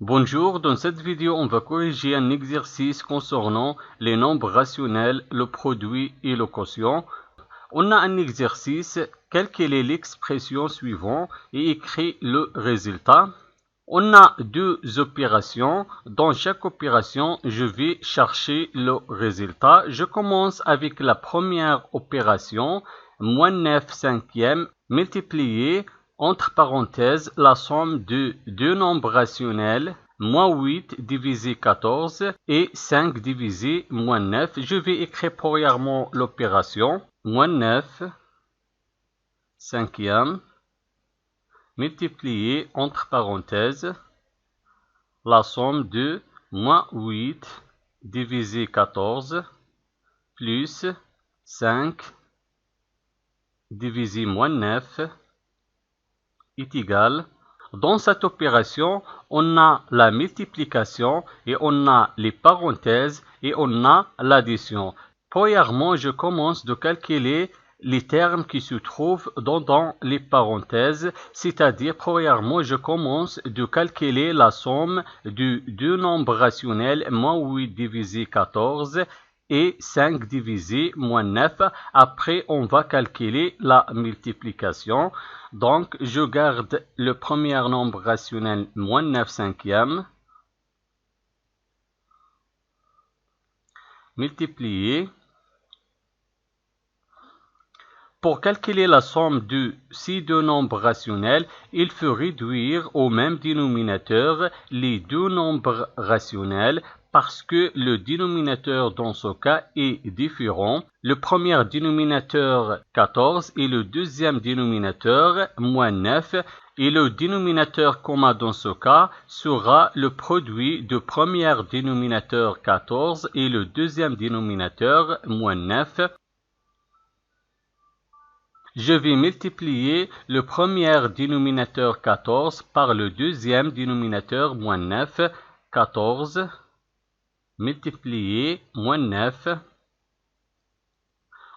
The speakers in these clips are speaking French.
Bonjour, dans cette vidéo, on va corriger un exercice concernant les nombres rationnels, le produit et le quotient. On a un exercice, calculer l'expression suivante et écrire le résultat. On a deux opérations. Dans chaque opération, je vais chercher le résultat. Je commence avec la première opération, moins 9 cinquièmes multiplié entre parenthèses la somme de deux nombres rationnels, moins 8 divisé 14 et 5 divisé moins 9. Je vais écrire premièrement l'opération, moins 9 cinquièmes multiplié entre parenthèses la somme de moins 8 divisé 14 plus 5 divisé moins 9 est égal. Dans cette opération, on a la multiplication et on a les parenthèses et on a l'addition. Premièrement, je commence de calculer les termes qui se trouvent dans les parenthèses, c'est-à-dire, premièrement, je commence de calculer la somme de deux nombres rationnels, moins 8 divisé 14 et 5 divisé moins 9. Après, on va calculer la multiplication. Donc, je garde le premier nombre rationnel, moins 9 cinquièmes, multiplié. Pour calculer la somme de ces deux nombres rationnels, il faut réduire au même dénominateur les deux nombres rationnels parce que le dénominateur dans ce cas est différent. Le premier dénominateur 14 et le deuxième dénominateur moins 9 et le dénominateur commun dans ce cas sera le produit du premier dénominateur 14 et le deuxième dénominateur moins 9. Je vais multiplier le premier dénominateur 14 par le deuxième dénominateur moins 9. 14 multiplié moins 9.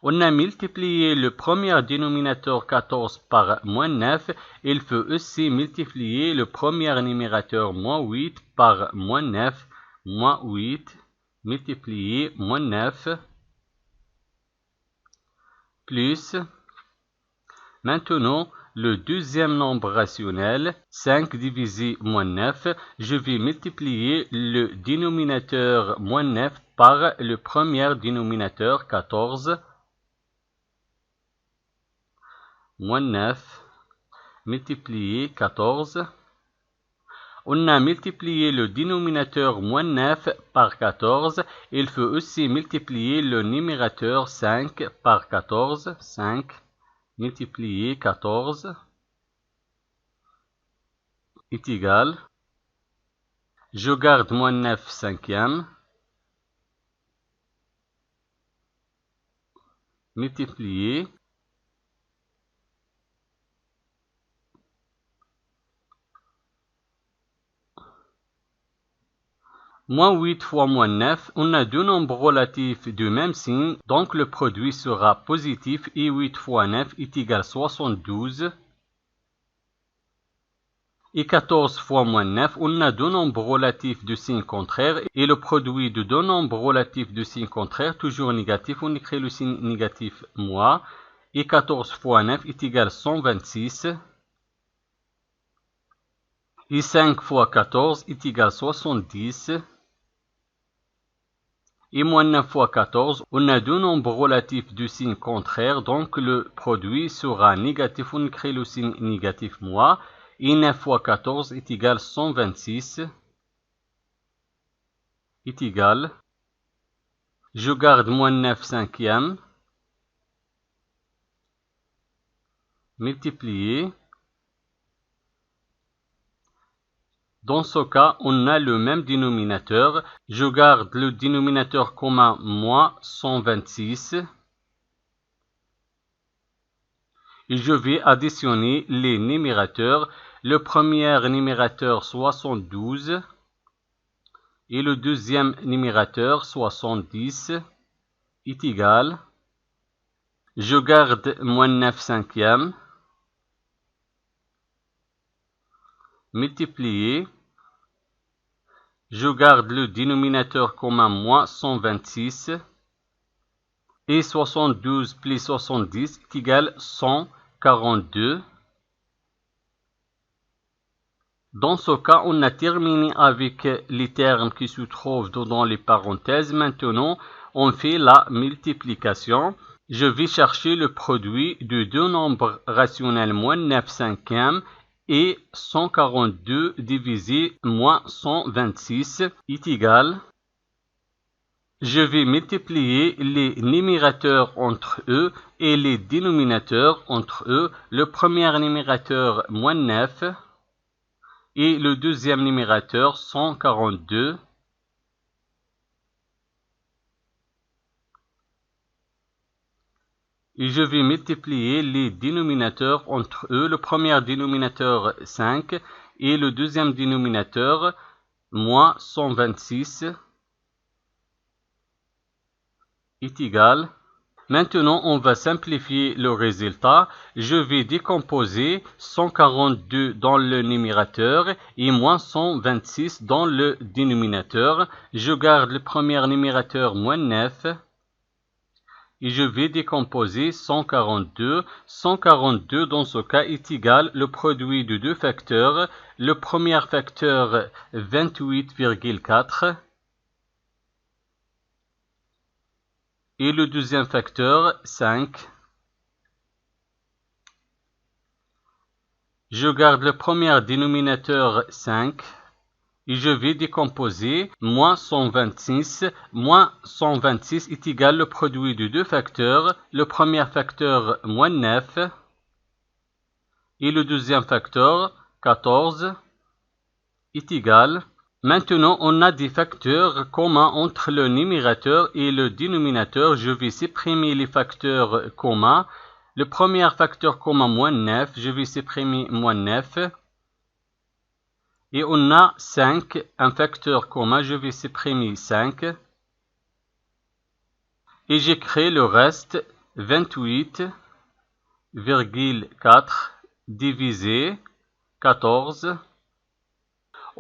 On a multiplié le premier dénominateur 14 par moins 9. Il faut aussi multiplier le premier numérateur moins 8 par moins 9. Moins 8 multiplié moins 9 plus. Maintenant, le deuxième nombre rationnel, 5 divisé moins 9, je vais multiplier le dénominateur moins 9 par le premier dénominateur 14. Moins 9 multiplié 14. On a multiplié le dénominateur moins 9 par 14. Il faut aussi multiplier le numérateur 5 par 14. 5 multiplié 14 est égal. Je garde moins 9 cinquièmes multiplié moins 8 fois moins 9, on a deux nombres relatifs du même signe, donc le produit sera positif et 8 fois 9 est égal à 72. Et 14 fois moins 9, on a deux nombres relatifs de signe contraire et le produit de deux nombres relatifs de signe contraire, toujours négatif, on écrit le signe négatif moins. Et 14 fois 9 est égal à 126. Et 5 fois 14 est égal à 70. Et moins 9 fois 14, on a deux nombres relatifs de signe contraire, donc le produit sera négatif, on écrit le signe négatif moins. Et 9 fois 14 est égal à 126. Est égal. Je garde moins 9 cinquièmes multiplié. Dans ce cas, on a le même dénominateur. Je garde le dénominateur commun moins 126. Et je vais additionner les numérateurs. Le premier numérateur 72 et le deuxième numérateur 70 est égal. Je garde moins 9 cinquièmes multiplié. Je garde le dénominateur commun moins 126. Et 72 plus 70 est égal à 142. Dans ce cas, on a terminé avec les termes qui se trouvent dans les parenthèses. Maintenant, on fait la multiplication. Je vais chercher le produit de deux nombres rationnels moins 9 cinquièmes et 142 divisé moins 126 est égal. Je vais multiplier les numérateurs entre eux et les dénominateurs entre eux. Le premier numérateur moins 9 et le deuxième numérateur 142. Et je vais multiplier les dénominateurs entre eux. Le premier dénominateur 5 et le deuxième dénominateur moins 126. Est égal. Maintenant, on va simplifier le résultat. Je vais décomposer 142 dans le numérateur et moins 126 dans le dénominateur. Je garde le premier numérateur moins 9 et je vais décomposer 142. 142 dans ce cas est égal le produit de deux facteurs. Le premier facteur 28,4. Et le deuxième facteur, 5. Je garde le premier dénominateur 5 et je vais décomposer moins 126. Moins 126 est égal le produit de deux facteurs. Le premier facteur, moins 9. Et le deuxième facteur, 14, est égal. Maintenant, on a des facteurs communs entre le numérateur et le dénominateur. Je vais supprimer les facteurs communs. Le premier facteur commun, moins 9. Je vais supprimer moins 9. Et on a 5, un facteur commun. Je vais supprimer 5. Et j'écris le reste, 28,4 divisé 14.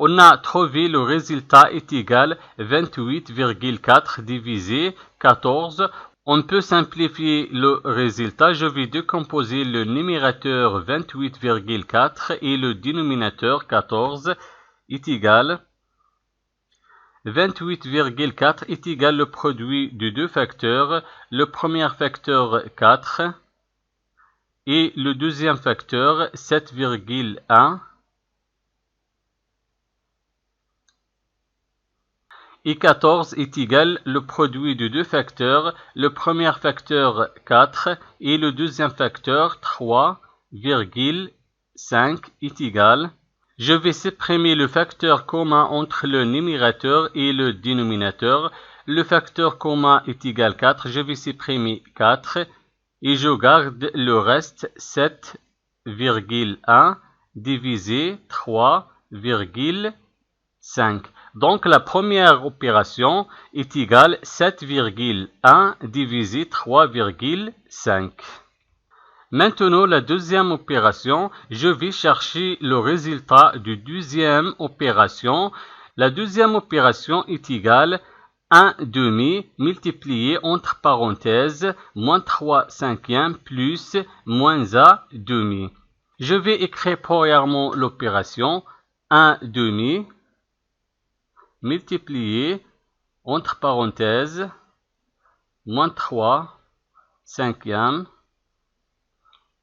On a trouvé le résultat est égal à 28,4 divisé 14. On peut simplifier le résultat. Je vais décomposer le numérateur 28,4 et le dénominateur 14 est égal. 28,4 est égal le produit de deux facteurs. Le premier facteur 4 et le deuxième facteur 7,1. Et 14 est égal le produit de deux facteurs, le premier facteur 4 et le deuxième facteur 3,5 est égal. Je vais supprimer le facteur commun entre le numérateur et le dénominateur. Le facteur commun est égal 4, je vais supprimer 4 et je garde le reste 7,1 divisé 3,5. Donc, la première opération est égale à 7,1 divisé 3,5. Maintenant, la deuxième opération, je vais chercher le résultat de deuxième opération. La deuxième opération est égale à 1 demi multiplié entre parenthèses moins 3 cinquièmes plus moins 1 demi. Je vais écrire premièrement l'opération 1 demi multiplié entre parenthèses moins 3 cinquièmes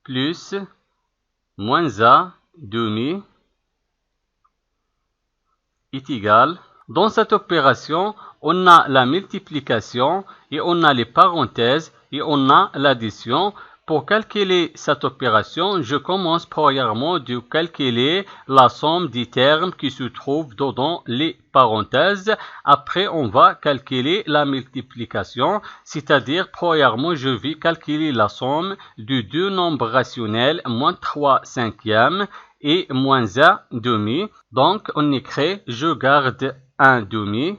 plus moins 1 demi est égal. Dans cette opération, on a la multiplication et on a les parenthèses et on a l'addition. Pour calculer cette opération, je commence premièrement de calculer la somme des termes qui se trouvent dans les parenthèses. Après, on va calculer la multiplication, c'est-à-dire premièrement, je vais calculer la somme de deux nombres rationnels, moins 3 cinquièmes et moins 1 demi. Donc, on écrit, je garde 1 demi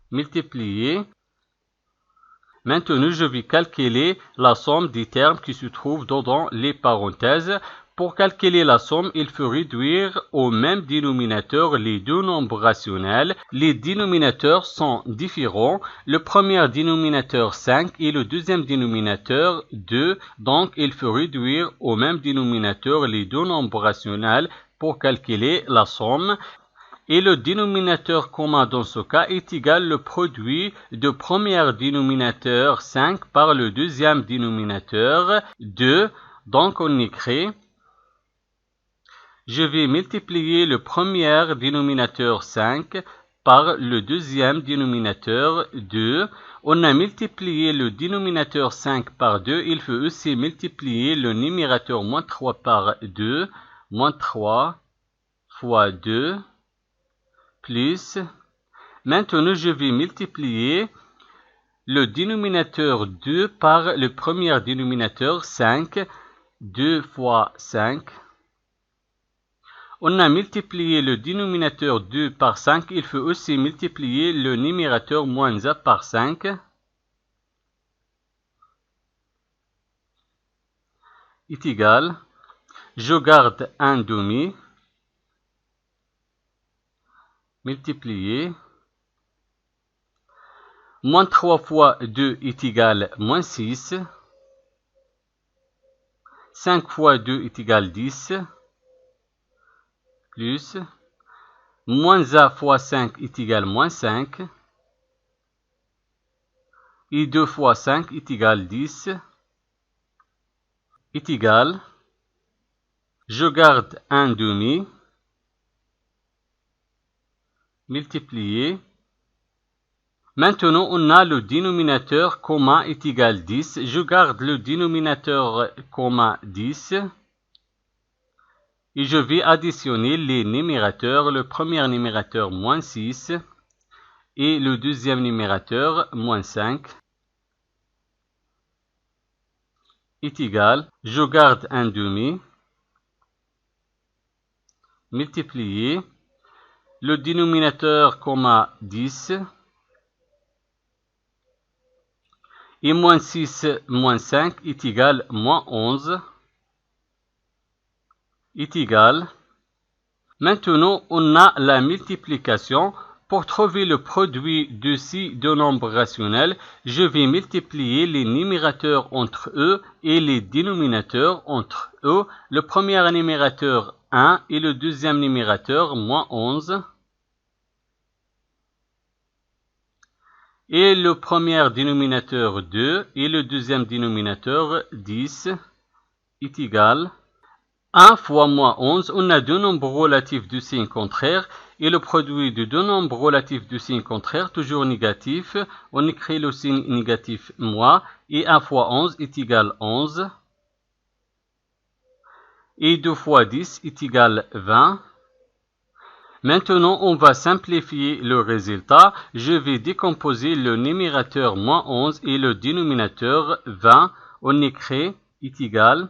multiplié. Maintenant, je vais calculer la somme des termes qui se trouvent dans les parenthèses. Pour calculer la somme, il faut réduire au même dénominateur les deux nombres rationnels. Les dénominateurs sont différents. Le premier dénominateur 5 et le deuxième dénominateur 2. Donc, il faut réduire au même dénominateur les deux nombres rationnels pour calculer la somme. Et le dénominateur commun dans ce cas est égal au produit du premier dénominateur 5 par le deuxième dénominateur 2. Donc, on écrit... Je vais multiplier le premier dénominateur 5 par le deuxième dénominateur 2. On a multiplié le dénominateur 5 par 2. Il faut aussi multiplier le numérateur moins 3 par 2. Moins 3 fois 2 plus. Maintenant, je vais multiplier le dénominateur 2 par le premier dénominateur 5. 2 fois 5. On a multiplié le dénominateur 2 par 5. Il faut aussi multiplier le numérateur moins 1 par 5. Est égal. Je garde un demi. Multiplié. Moins 3 fois 2 est égal moins 6. 5 fois 2 est égal 10. Plus, moins 1 fois 5 est égal moins 5, et 2 fois 5 est égal 10, est égal, je garde un demi, multiplié. Maintenant, on a le dénominateur commun est égal 10, je garde le dénominateur commun 10, et je vais additionner les numérateurs, le premier numérateur moins 6 et le deuxième numérateur moins 5 est égal, je garde un demi, multiplié, le dénominateur commun 10 et moins 6 moins 5 est égal moins 11. Est égal. Maintenant, on a la multiplication. Pour trouver le produit de ces deux nombres rationnels, je vais multiplier les numérateurs entre eux et les dénominateurs entre eux. Le premier numérateur 1 et le deuxième numérateur moins 11. Et le premier dénominateur 2 et le deuxième dénominateur 10 est égal. 1 fois moins 11, on a deux nombres relatifs de signe contraire et le produit de deux nombres relatifs de signe contraire, toujours négatif, on écrit le signe négatif moins et 1 fois 11 est égal 11 et 2 fois 10 est égal 20. Maintenant, on va simplifier le résultat. Je vais décomposer le numérateur moins 11 et le dénominateur 20. On écrit est égal.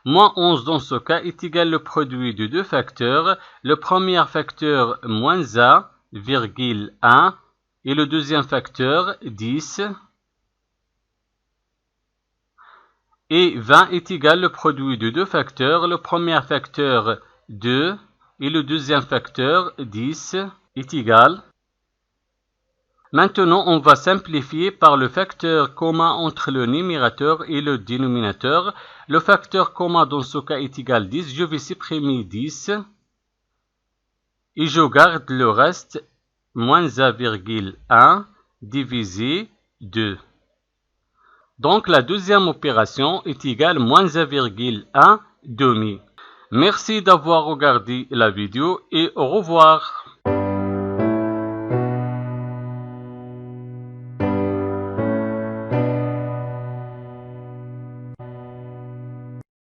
Moins 11 dans ce cas est égal le produit de deux facteurs. Le premier facteur moins 1,1 et le deuxième facteur 10. Et 20 est égal le produit de deux facteurs. Le premier facteur 2 et le deuxième facteur 10 est égal. Maintenant, on va simplifier par le facteur commun entre le numérateur et le dénominateur. Le facteur commun dans ce cas est égal 10. Je vais supprimer 10. Et je garde le reste, moins 1,1 divisé 2. Donc, la deuxième opération est égale moins 1,1 demi. Merci d'avoir regardé la vidéo et au revoir.